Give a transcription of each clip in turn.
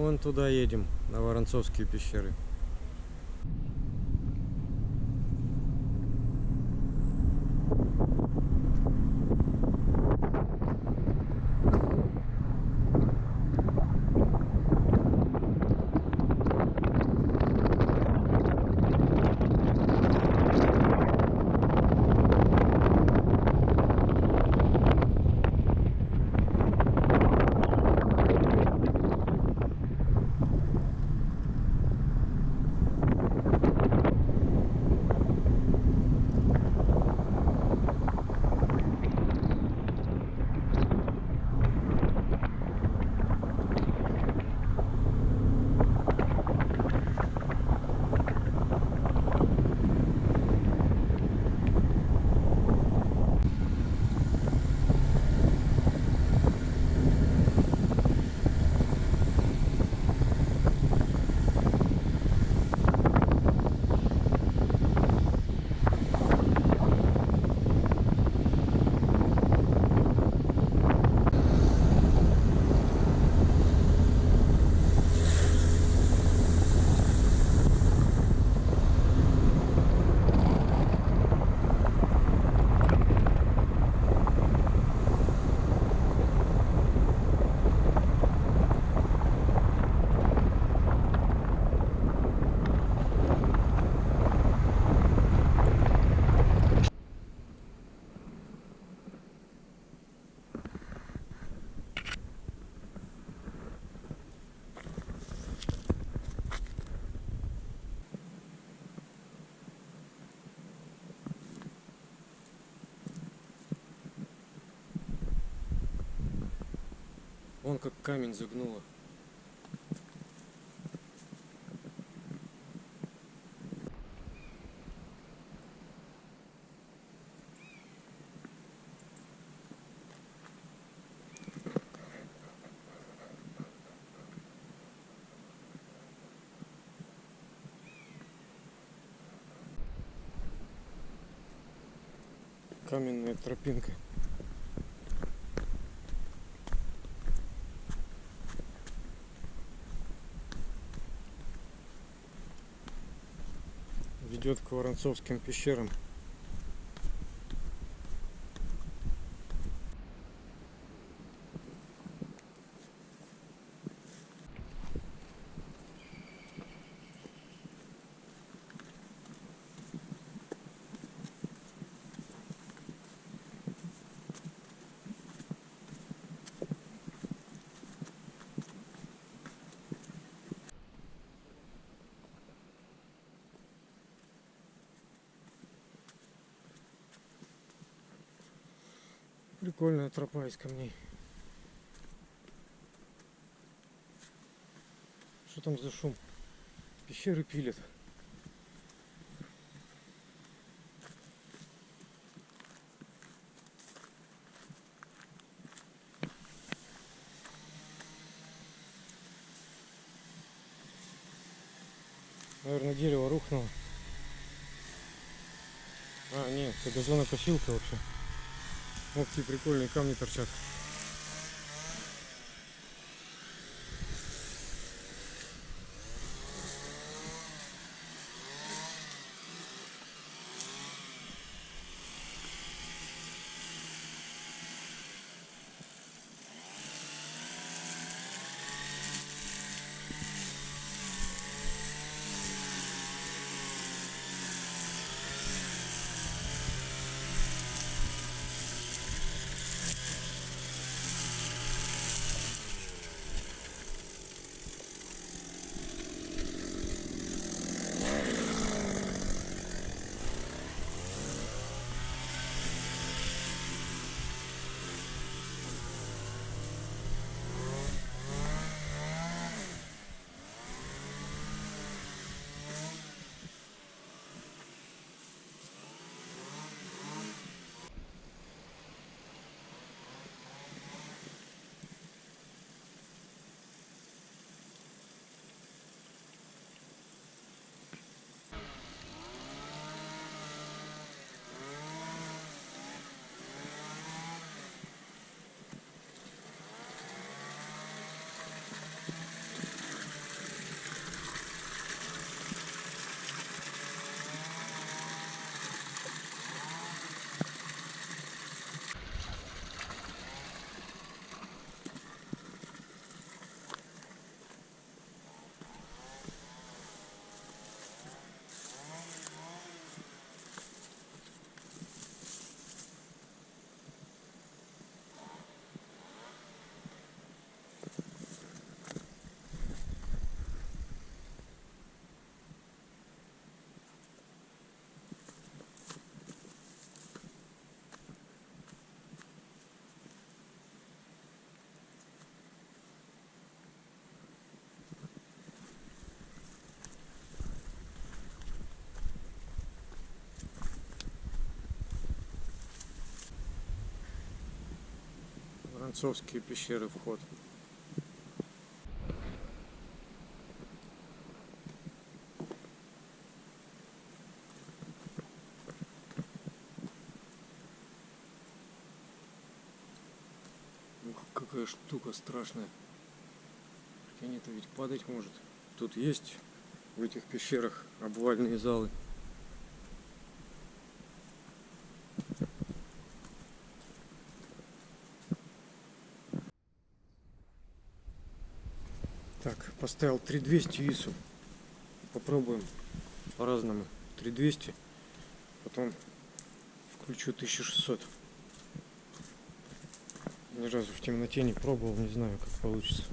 Вон туда едем, на Воронцовские пещеры. Вон как камень загнуло. Каменная тропинка. Ведет к Воронцовским пещерам. Прикольная тропа из камней. Что там за шум? Пещеры пилят. Наверное, дерево рухнуло. А, нет, это газонокосилка вообще. Вот какие прикольные камни торчат. Воронцовские пещеры вход. Ух, какая штука страшная. Прикинь, это ведь падать может. Тут есть в этих пещерах обвальные залы. Так, поставил 3200 ИСу. Попробуем по-разному. 3200, потом включу 1600. Ни разу в темноте не пробовал, не знаю, как получится.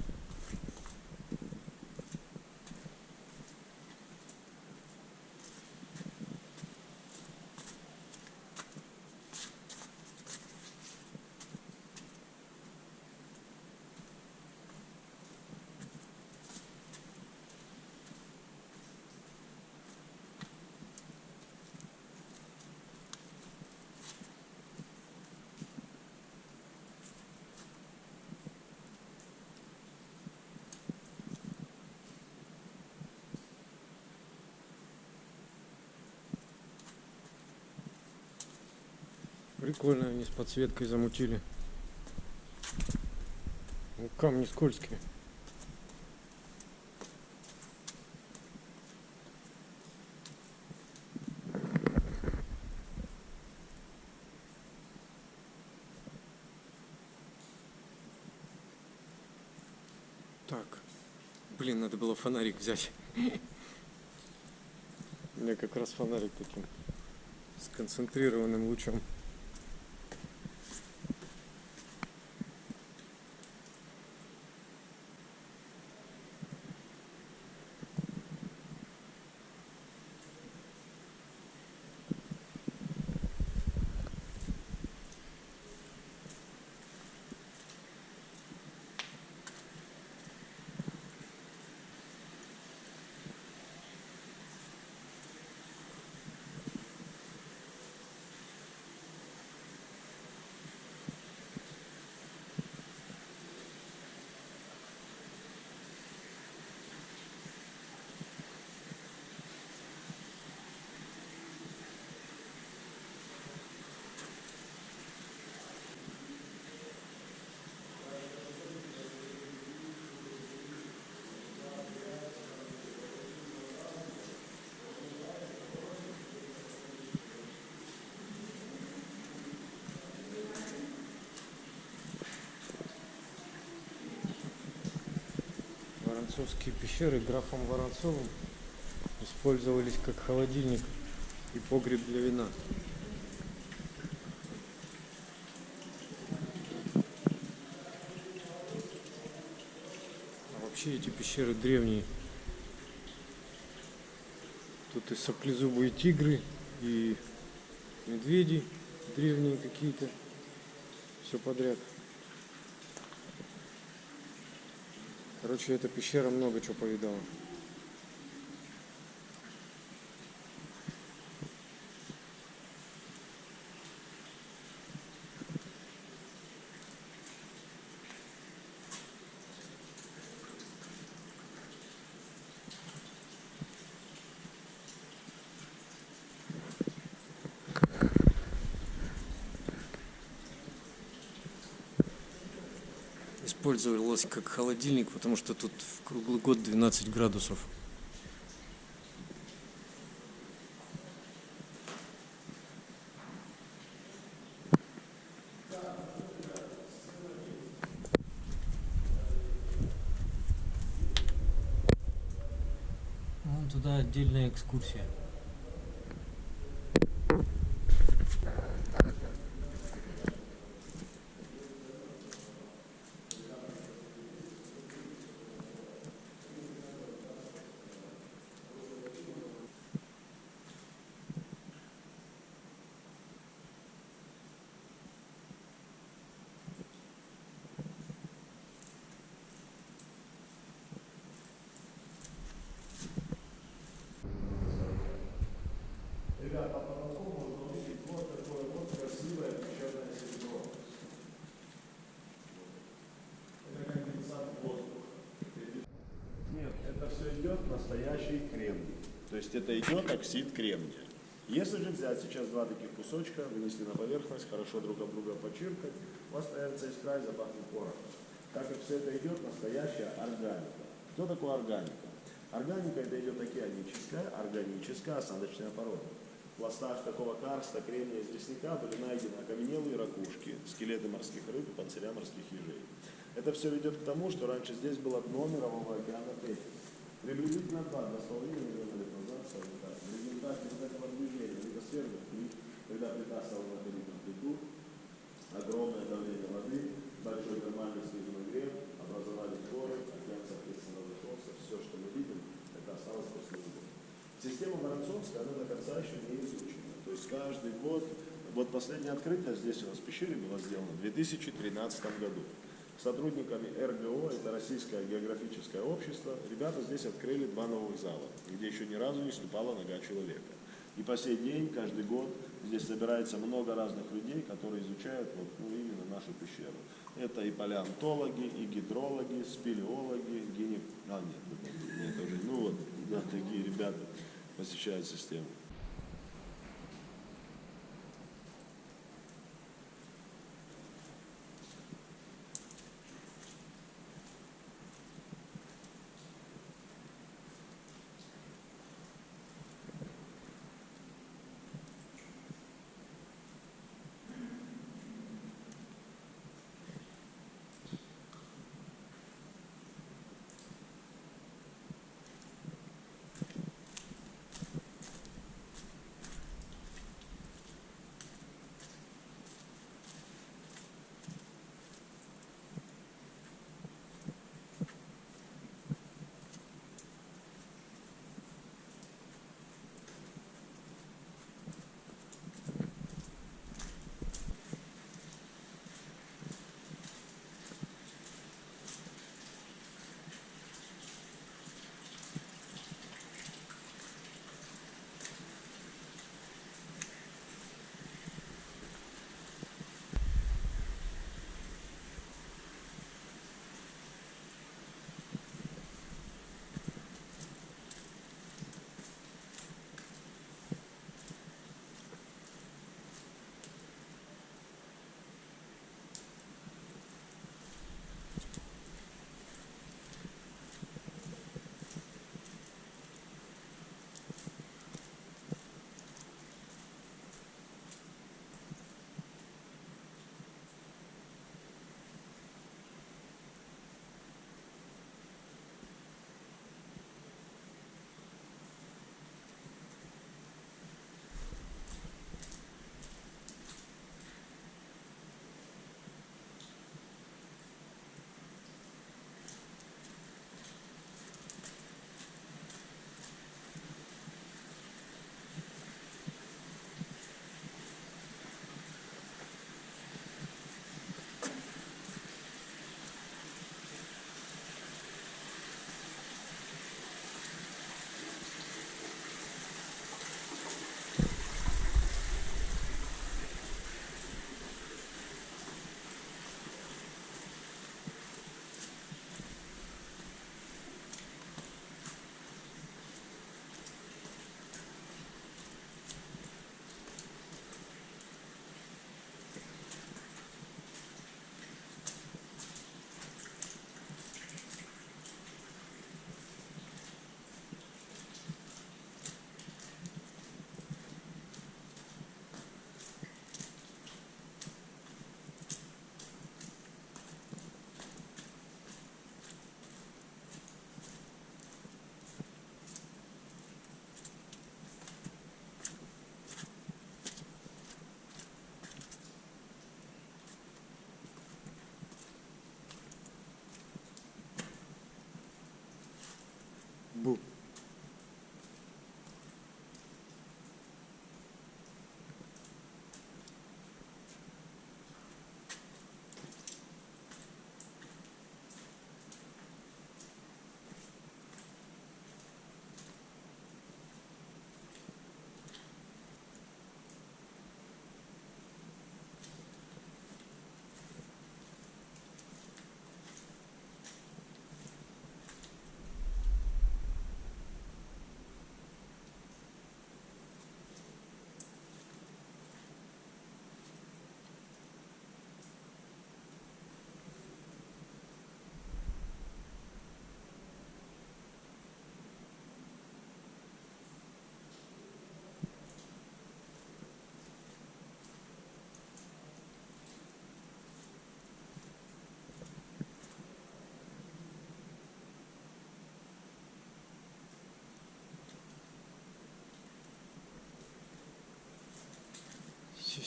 Прикольно они с подсветкой замутили. Ну, камни скользкие. Так, блин, надо было фонарик взять. У меня как раз фонарик таким сконцентрированным лучом. Воронцовские пещеры графом Воронцовым использовались как холодильник и погреб для вина. А вообще эти пещеры древние. Тут и саблезубые тигры, и медведи древние какие-то. Все подряд. Короче, эта пещера много чего повидала. Использовалась как холодильник, потому что тут в круглый год 12 градусов. Вон туда отдельная экскурсия. идет настоящий кремний. То есть это идет оксид кремния. Если же взять сейчас два таких кусочка, вынести на поверхность, хорошо друг об друга почиркать, у вас появится искра и запахнет порохом. Так как все это идет настоящая органика. Что такое органика? Органика это идет океаническая, органическая осадочная порода. В пластах такого карста, кремния, известняка были найдены окаменелые ракушки, скелеты морских рыб и панциря морских ежей. Это все ведет к тому, что раньше здесь было дно мирового океана Третьего. Приблизительно 2,5 миллиона лет назад, в результате вот этого движения литосферных плит, когда плита стала находить амплитуд, огромное давление воды, большой термальный снежный греб, образовались горы, океан, соответственно, разошелся. Все, что мы видим, это осталось после него. Система Воронцовская, она до конца еще не изучена. То есть каждый год, вот последнее открытие здесь у нас в пещере было сделано в 2013 году. Сотрудниками РГО, это Российское географическое общество, ребята здесь открыли 2 новых зала, где еще ни разу не ступала нога человека. И по сей день, каждый год, здесь собирается много разных людей, которые изучают вот, именно нашу пещеру. Это и палеонтологи, и гидрологи, спелеологи, нет, уже, да, такие ребята посещают систему.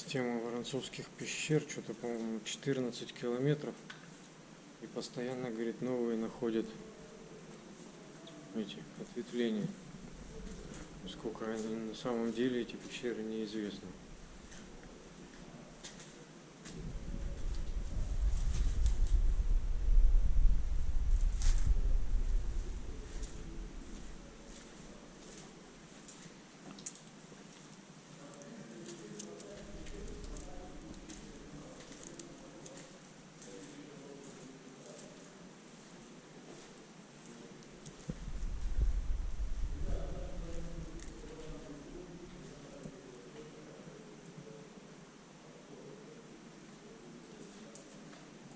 Система Воронцовских пещер, что-то, по-моему, 14 километров. И постоянно, говорит, новые находят эти ответвления. Сколько они на самом деле, эти пещеры, неизвестно.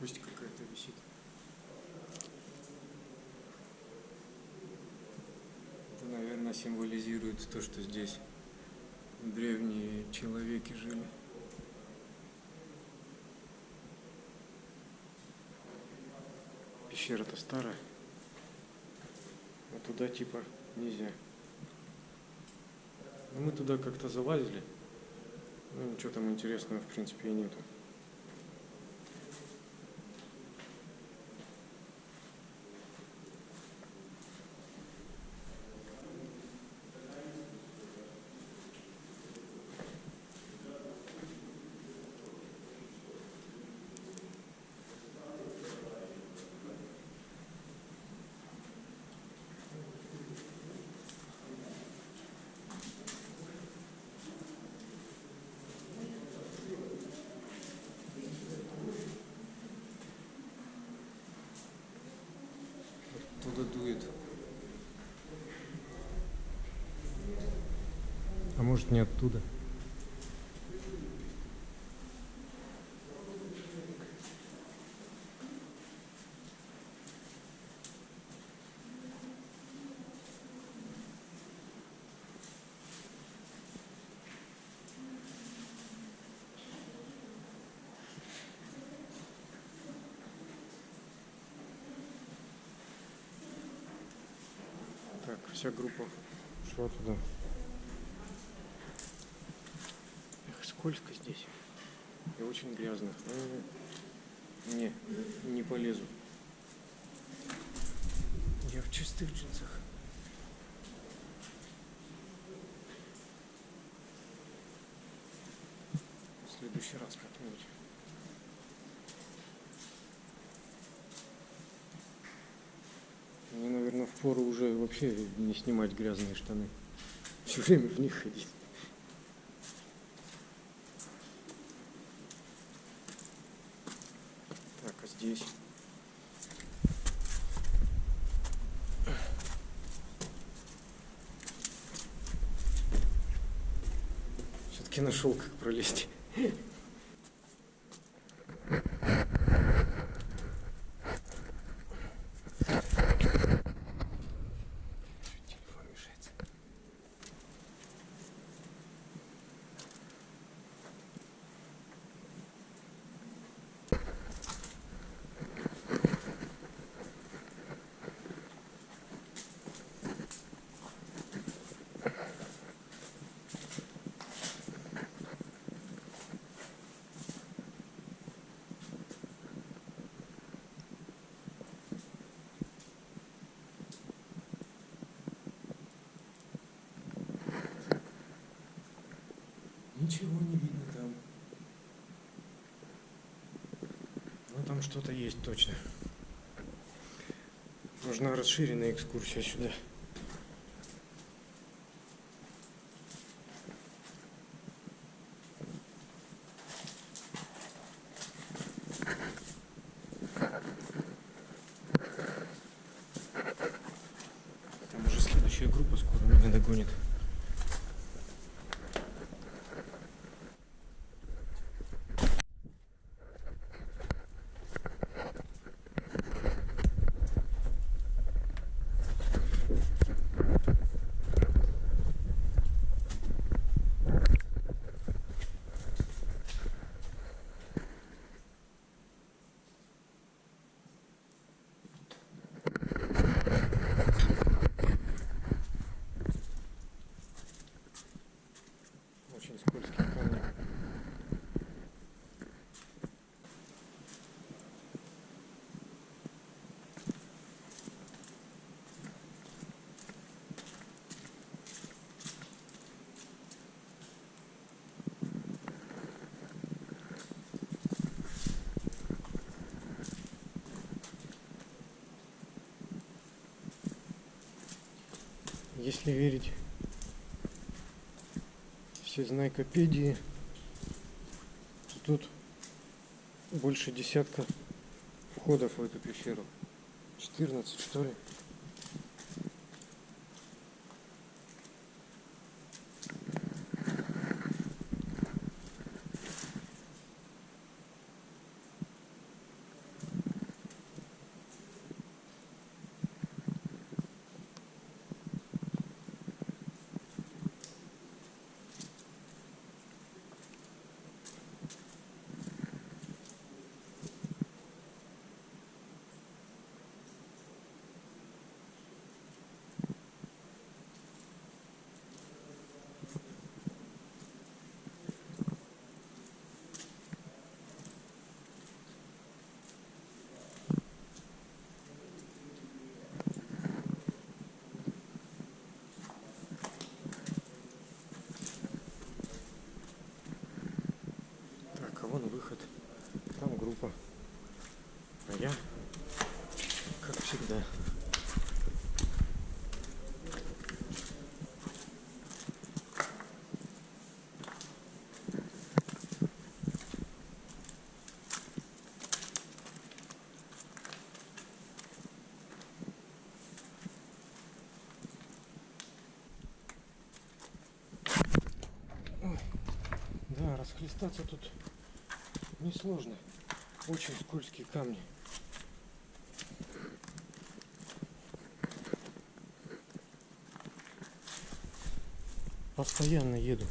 Кость какая-то висит. Это, наверное, символизирует то, что здесь древние человеки жили. Пещера-то старая, а туда типа нельзя. Но мы туда как-то залазили, ну ничего там интересного в принципе и нету. Оттуда дует. А может не оттуда? Так, вся группа шла туда. Эх, скользко здесь. И очень грязно. Не полезу. Я в чистых джинсах. В следующий раз как-нибудь. Мне, наверное, впору уже вообще не снимать грязные штаны. Все время в них ходить. Так, а здесь? Все-таки нашел, как пролезть. Ничего не видно там. Но там что-то есть точно. Нужна расширенная экскурсия сюда. Там уже следующая группа скоро меня догонит. Если верить всезнайкопедии, тут больше десятка входов в эту пещеру. 14, что ли? Так, а вон выход. Там группа. А я, как всегда. Ой, да, расхлестаться тут несложно. Очень скользкие камни. Постоянно еду.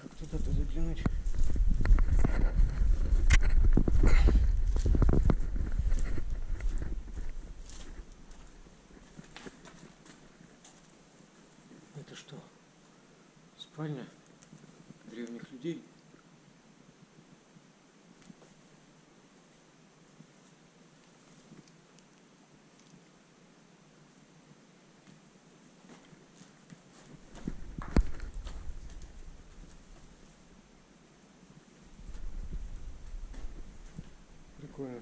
Как туда-то заглянуть? Это что? Спальня древних людей? Прикольно.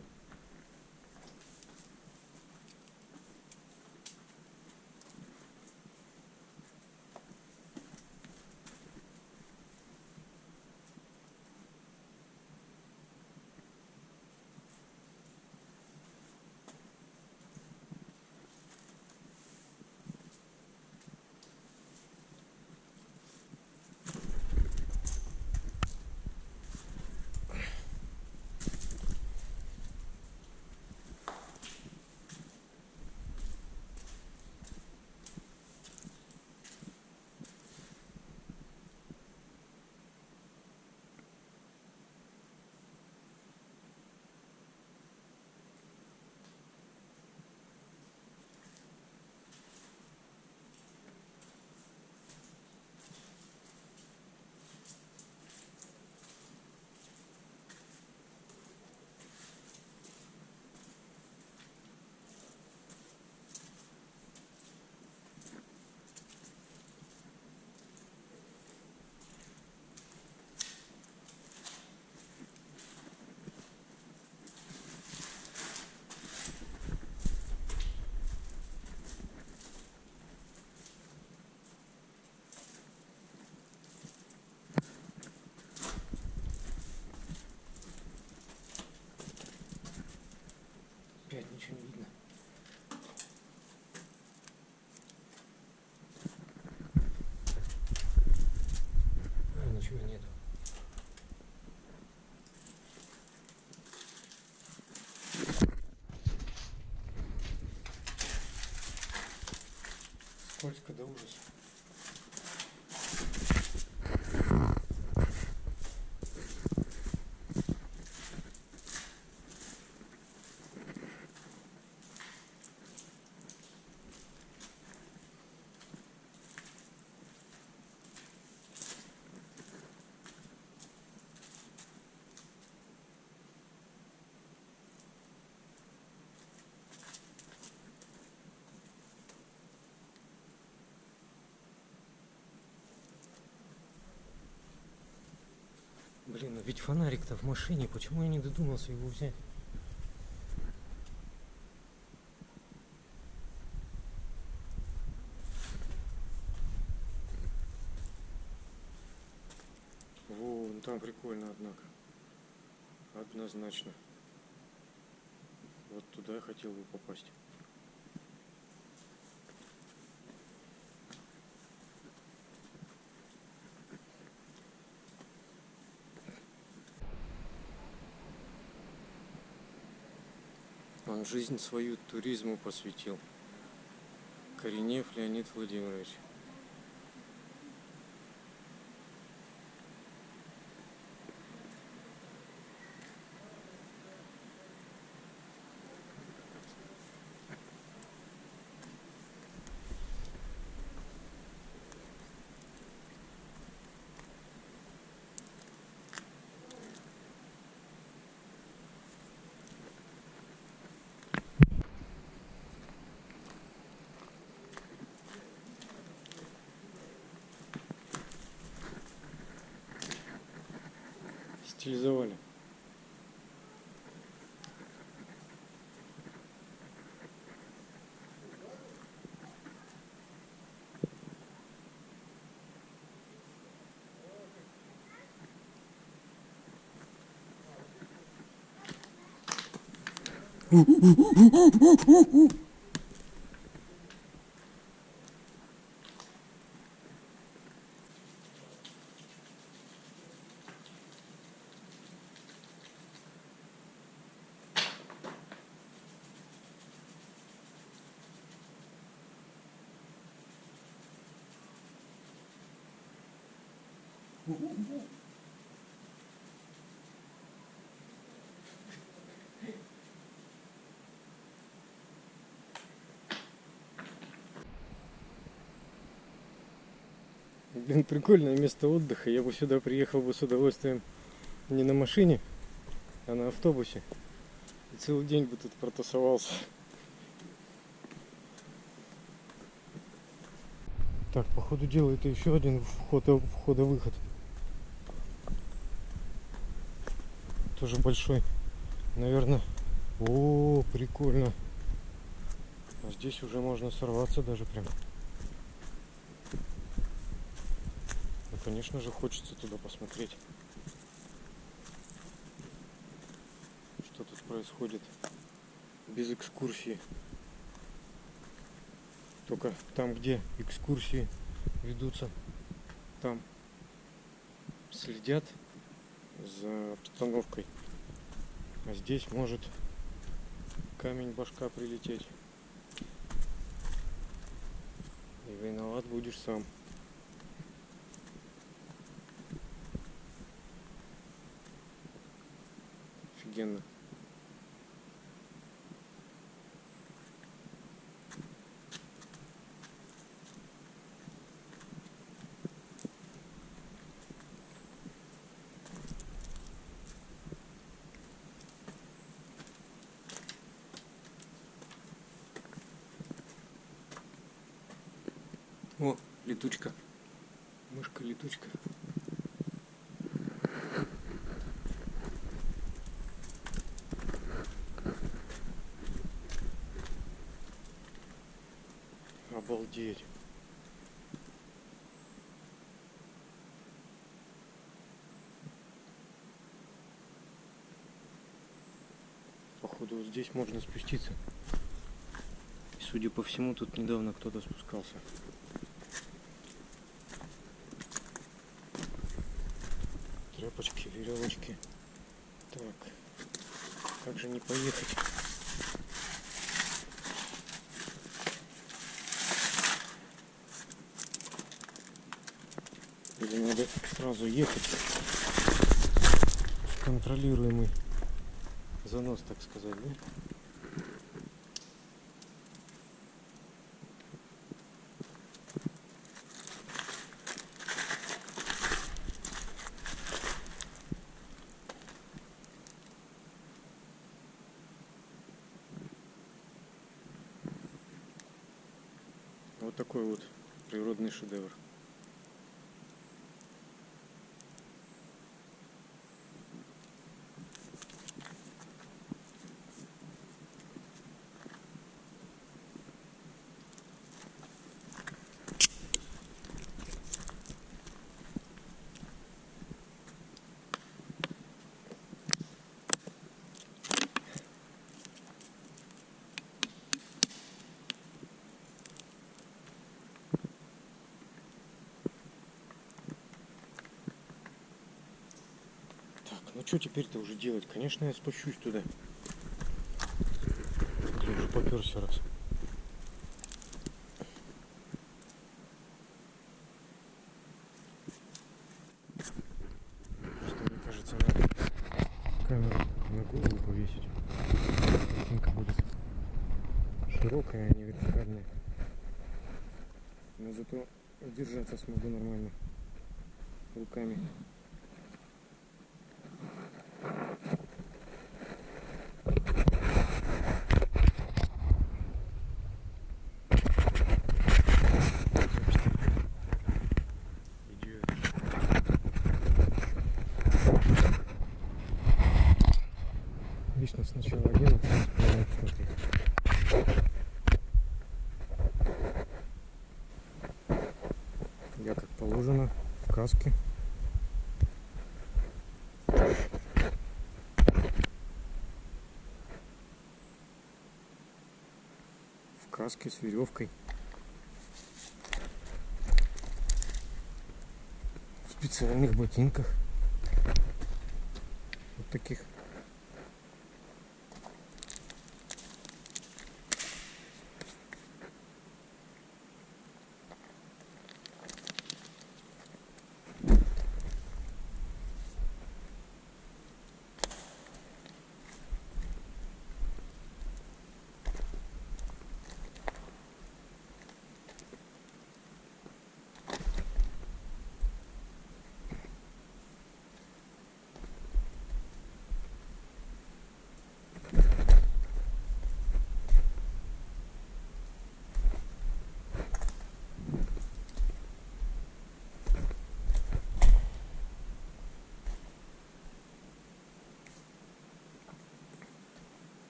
ничего нет. Скользко до ужаса. Блин, ну ведь фонарик-то в машине, почему я не додумался его взять? Во, ну там прикольно, однако. Однозначно. Вот туда я хотел бы попасть. Он жизнь свою туризму посвятил. Коренев Леонид Владимирович. Стилизовали. Блин, прикольное место отдыха. Я бы сюда приехал бы с удовольствием не на машине, а на автобусе. И целый день бы тут протусовался. Так, по ходу дела это еще один входа-выход. Тоже большой. Наверное. О, прикольно. А здесь уже можно сорваться даже прям. Ну, конечно же, хочется туда посмотреть. Что тут происходит без экскурсии. Только там, где экскурсии ведутся, там следят за обстановкой. А здесь может камень башка прилететь. И виноват будешь сам. Офигенно. О, летучка. Мышка-летучка. Обалдеть. Походу, вот здесь можно спуститься. И, судя по всему, тут недавно кто-то спускался. опачки, веревочки. Так, как же не поехать? Или надо сразу ехать в контролируемый занос, так сказать, да? Вот такой вот природный шедевр. Ну что теперь-то уже делать? Конечно, я спущусь туда. Я уже поперся раз. Просто мне кажется, надо камеру на голову повесить. Картинка будет широкая, а не вертикальная. Но зато держаться смогу нормально руками. Вечно сначала один, а потом вспоминать смотреть. Я как положено в каске. В каске с веревкой. В специальных ботинках. Вот таких.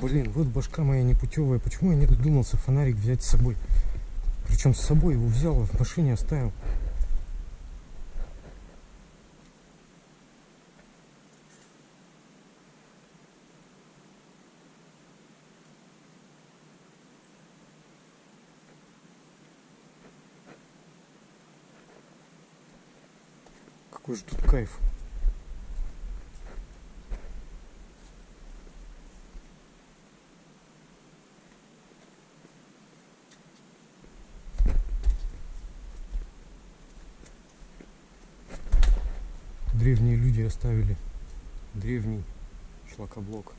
Блин, вот башка моя непутевая. Почему я не додумался фонарик взять с собой? Причем с собой его взял, а в машине оставил. Какой же тут кайф. Древние люди оставили древний шлакоблок.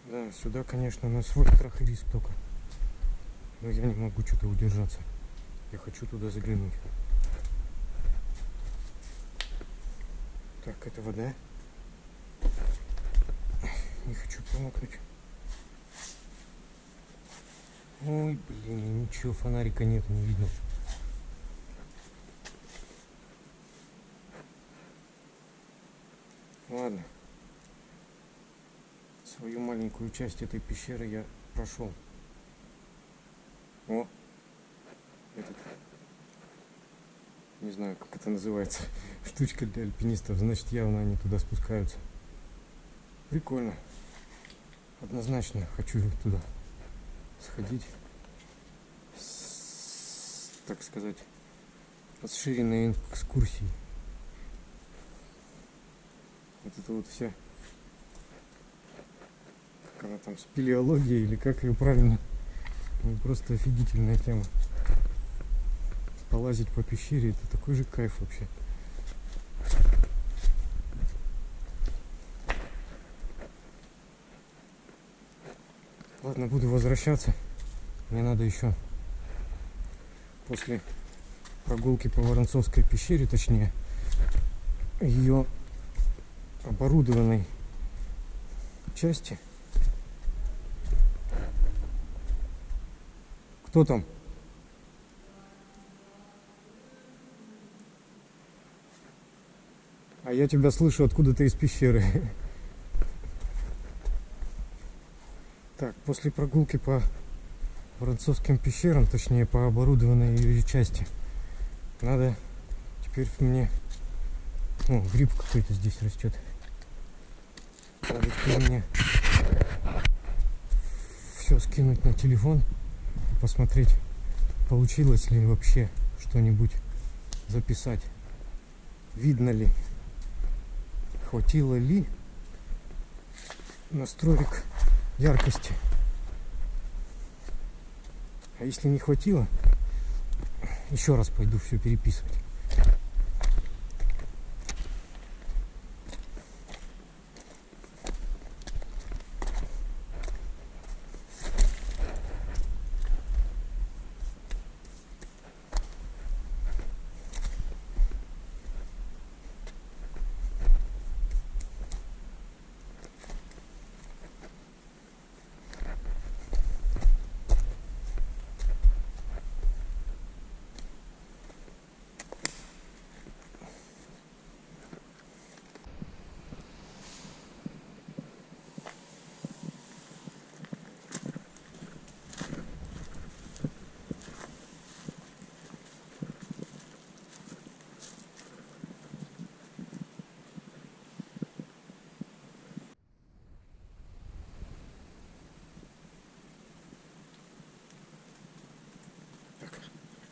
Да, сюда, конечно, на свой страх и риск только. Но я не могу что-то удержаться. Я хочу туда заглянуть. Так, это вода. Не хочу промокнуть. Ой, блин, ничего, фонарика нет, не видно. Ладно. Свою маленькую часть этой пещеры я прошел. О, этот, не знаю, как это называется, штучка для альпинистов. Значит, явно они туда спускаются. Прикольно. Однозначно хочу туда сходить с, так сказать, расширенной экскурсией. Вот это вот вся, как она там, спелеология или как ее правильно, ну, просто офигительная тема. Полазить по пещере — это такой же кайф вообще. Ладно, буду возвращаться. Мне надо еще после прогулки по Воронцовской пещере, точнее, ее оборудованной части. Кто там? А я тебя слышу откуда-то из пещеры. Так, после прогулки по Воронцовским пещерам, точнее по оборудованной ее части, надо теперь мне... О, гриб какой-то здесь растет. Надо теперь мне все скинуть на телефон и посмотреть, получилось ли вообще что-нибудь записать. Видно ли, хватило ли настроек яркости. А если не хватило, еще раз пойду все переписывать.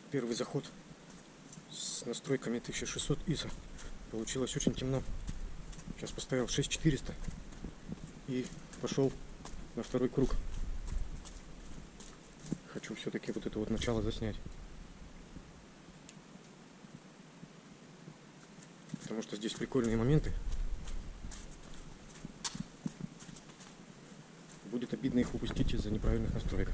Первый заход с настройками 1600 ISO. Получилось очень темно. Сейчас поставил 6400 и пошел на второй круг. Хочу все-таки вот это вот начало заснять. Потому что здесь прикольные моменты. Будет обидно их упустить из-за неправильных настроек.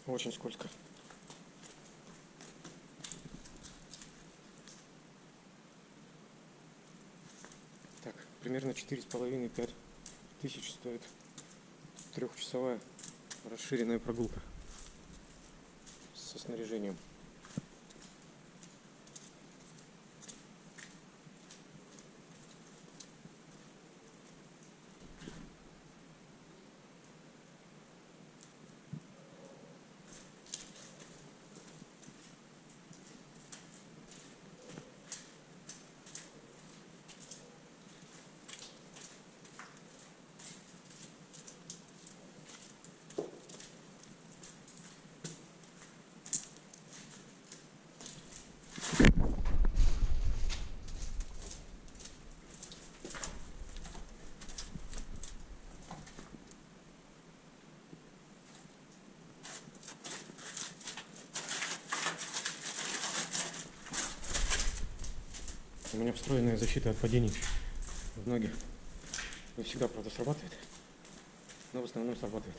Очень скользко. Так, примерно 4,5-5 тысяч стоит трехчасовая расширенная прогулка со снаряжением. У меня встроенная защита от падений в ноги. Не всегда, правда, срабатывает, но в основном срабатывает.